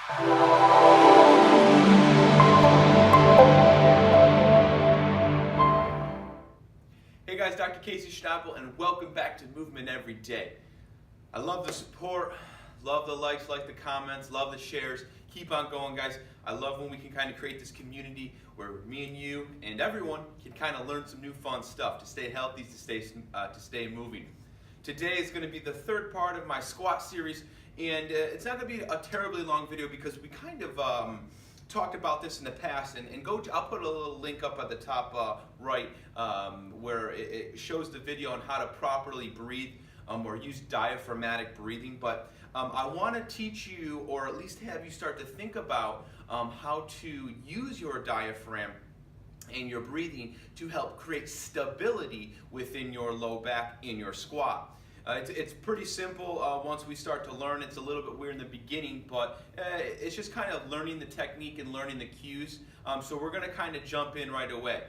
Hey guys, Dr. Casey Schnabel, and welcome back to Movement Every Day. I love the support, love the likes, like the comments, love the shares. Keep on going, guys. I love when we can kind of create this community where me and you and everyone can kind of learn some new fun stuff to stay healthy, to stay moving. Today is going to be the third part of my squat series, and it's not going to be a terribly long video because we kind of talked about this in the past, and I'll put a little link up at the top right where it shows the video on how to properly breathe or use diaphragmatic breathing. But I want to teach you, or at least have you start to think about how to use your diaphragm and your breathing to help create stability within your low back in your squat. It's pretty simple once we start to learn. It's a little bit weird in the beginning, but it's just kind of learning the technique and learning the cues. So we're going to kind of jump in right away.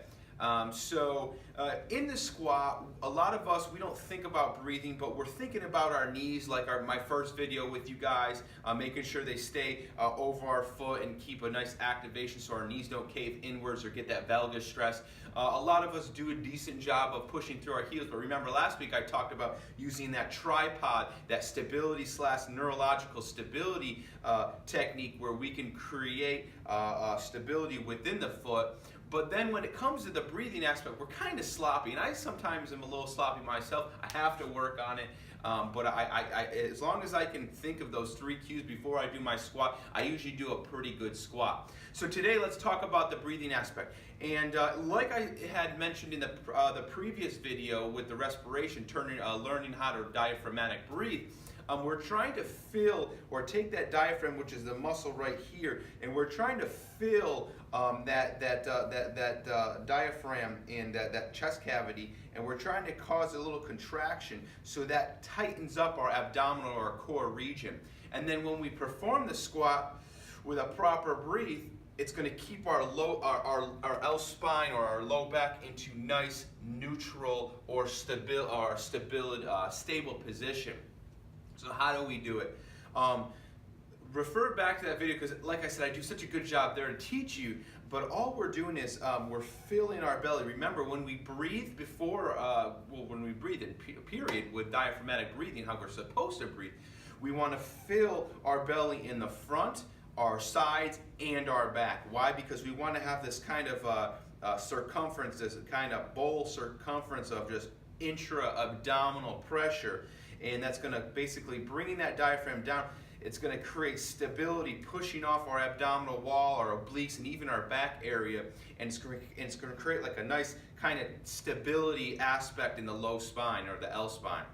In the squat, a lot of us, we don't think about breathing, but we're thinking about our knees, like my first video with you guys, making sure they stay over our foot and keep a nice activation so our knees don't cave inwards or get that valgus stress. A lot of us do a decent job of pushing through our heels, but remember last week I talked about using that tripod, that stability / neurological stability technique where we can create stability within the foot. But then when it comes to the breathing aspect, we're kind of sloppy, and I sometimes am a little sloppy myself. I have to work on it, but as long as I can think of those 3 cues before I do my squat, I usually do a pretty good squat. So today let's talk about the breathing aspect. And like I had mentioned in the previous video with the respiration, learning how to diaphragmatic breathe, we're trying to fill or take that diaphragm, which is the muscle right here, and we're trying to fill that diaphragm in that chest cavity, and we're trying to cause a little contraction so that tightens up our abdominal or core region. And then when we perform the squat with a proper breathe, it's going to keep our L spine or our low back into nice neutral or stable position. So how do we do it? Refer back to that video because, like I said, I do such a good job there to teach you. But all we're doing is we're filling our belly. Remember, when we breathe when we breathe in period with diaphragmatic breathing, how we're supposed to breathe, we want to fill our belly in the front, our sides, and our back. Why? Because we want to have this kind of circumference, this kind of bowl circumference of just intra-abdominal pressure. And that's going to basically bringing that diaphragm down. It's going to create stability, pushing off our abdominal wall, our obliques, and even our back area. And it's going to create like a nice kind of stability aspect in the low spine or the L spine.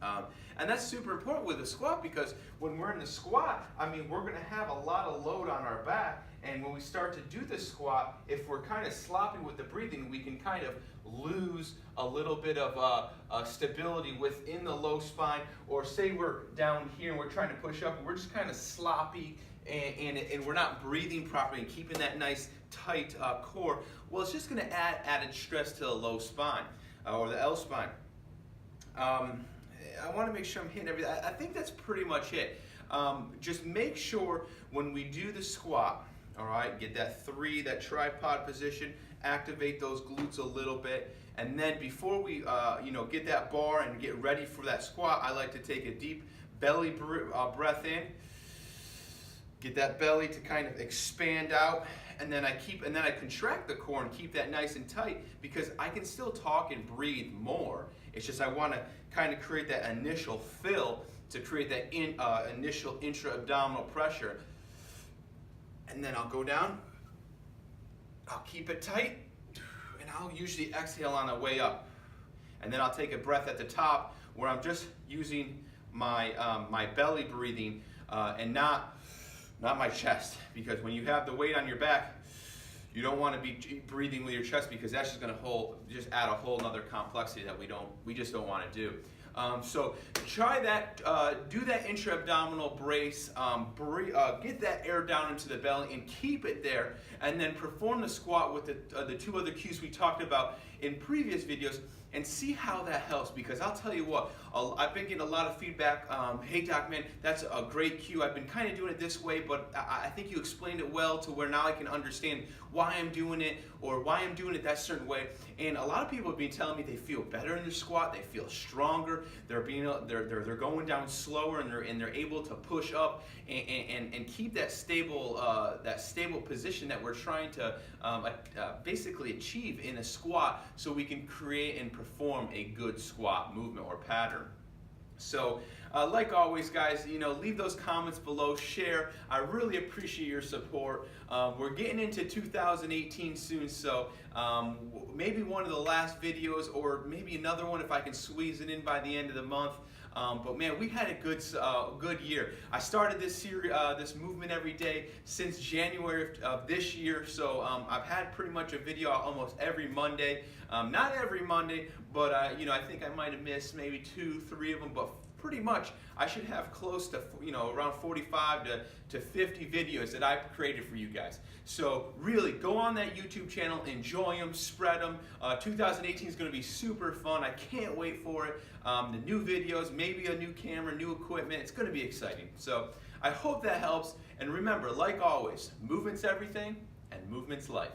And that's super important with the squat because when we're in the squat, we're going to have a lot of load on our back. And when we start to do the squat, if we're kind of sloppy with the breathing, we can kind of lose a little bit of stability within the low spine. Or say we're down here and we're trying to push up and we're just kind of sloppy and we're not breathing properly and keeping that nice tight core. Well, it's just going to add added stress to the low spine or the L spine. I want to make sure I'm hitting everything. I think that's pretty much it. Just make sure when we do the squat, all right, get that tripod position, activate those glutes a little bit, and then before we get that bar and get ready for that squat, I like to take a deep belly breath in, get that belly to kind of expand out, and then I contract the core and keep that nice and tight because I can still talk and breathe more. It's just I want to kind of create that initial fill to create that initial intra-abdominal pressure. And then I'll go down, I'll keep it tight, and I'll usually exhale on the way up. And then I'll take a breath at the top where I'm just using my belly breathing and not my chest, because when you have the weight on your back, you don't want to be breathing with your chest because that's just going to add a whole nother complexity that we just don't want to do. So try that, do that intra-abdominal brace, get that air down into the belly and keep it there, and then perform the squat with the 2 other cues we talked about in previous videos. and see how that helps, because I'll tell you what, I've been getting a lot of feedback. Hey Doc, man, that's a great cue. I've been kind of doing it this way, but I think you explained it well to where now I can understand why I'm doing it, or why I'm doing it that certain way. And a lot of people have been telling me they feel better in their squat, they feel stronger, they're going down slower, and they're able to push up and keep that stable position that we're trying to basically achieve in a squat, so we can create and perform a good squat movement or pattern. So like always, guys, leave those comments below, share. I really appreciate your support. We're getting into 2018 soon, so maybe one of the last videos, or maybe another one if I can squeeze it in by the end of the month. But man, we had a good year. I started this series, this movement every day since January of this year. So I've had pretty much a video almost every Monday. Not every Monday, but I think I might have missed maybe 2-3 of them. But pretty much I should have close to around 45 to 50 videos that I've created for you guys. So really go on that YouTube channel, enjoy them, spread them. 2018 is going to be super fun. I can't wait for it. The new videos, maybe a new camera, new equipment. It's going to be exciting. So I hope that helps. And remember, like always, movement's everything and movement's life.